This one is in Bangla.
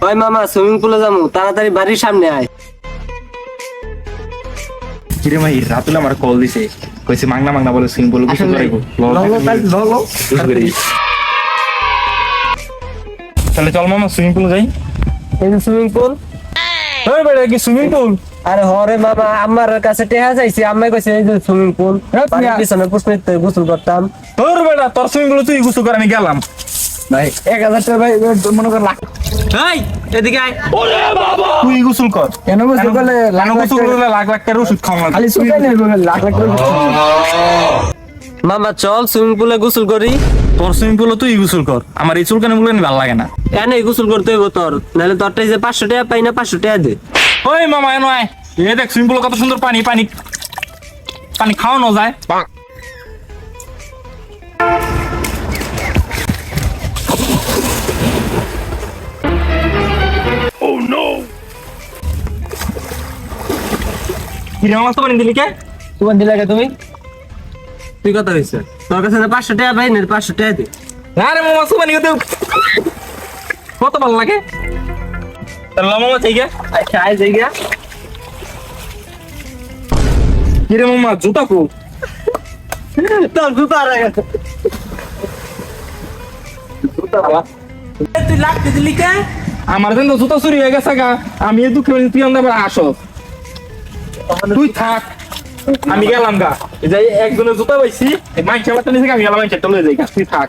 ওই মামা সুইমিং পুলে যাবো, তাড়াতাড়ি বাড়ির সামনে আয়। কিরে ভাই রাতুল আমার কল দিছে, কইছে মাংনা মাংনা বলে সুইমিং পুল গোসল করাইবো। তাহলে চল মামা সুইমিং পুলে যাই। এই যে সুইমিং পুল। ওই বেটা কি সুইমিং পুল? আরে হরে মামা, আমার কাছে টেহা চাইছি, আম্মাই কইছে এই যে সুইমিং পুল, বাড়ির পিছনে পুষ্পিতে গোসল করতাম। তোর বেটা তোর সুইমিং পুলে তুই গোসল করে আমি গেলাম ভাই 1000 টাকা ভাই মনে কর লাখ। এই এদিকে আয়। তুই গোসল কর। কেন গোসল করলে লাখ গোসল করলে লাখ লাখ টাকার ওষুধ খাওয়া খালি সুইমিং লাখ লাখ টাকা। মামা চল সুইমিং পুলে গোসল করি। তোর সুইমিং পুলে তুই গোসল কর, আমার এই চুলকানি মুলকানি ভালো লাগে না। এনে গোসল করতে হইব তোর, নাহলে তোরটাই যে 500 টাকা পাই না, 500 টাকা দে। ওই মামা এনো আয়, এ দেখ সুইমিং পুলে কত সুন্দর পানি পানি পানি খাওয়ানো যায়। কিরে মামা তো পানি দিলি কে? তোমার দিলে তুমি তুই কত হয়েছে? তোর কাছে 500 টাকা পাই না, 500 টাকা দে। আরে মামা সুপানি কত ভালো লাগে। তাহলে মামা ঠিক আছে। আচ্ছা আয় যাই গা। কিরে মামা জুতা কো? তোর জুতা আর গেছে। তুই লাগতে দিলি কে? আমার জন্য জুতা চুরি হয়ে গেছে গা, আমি এই দুঃখে তুই আমাদের আসো। তুই থাক, আমি গেলাম গা। এই যে একজনের জুতা পাইছি, মাইক চালাতে নিয়েছে, আমি গেলাম মাইক চালাতে লয়ে যাই গা, তুই থাক।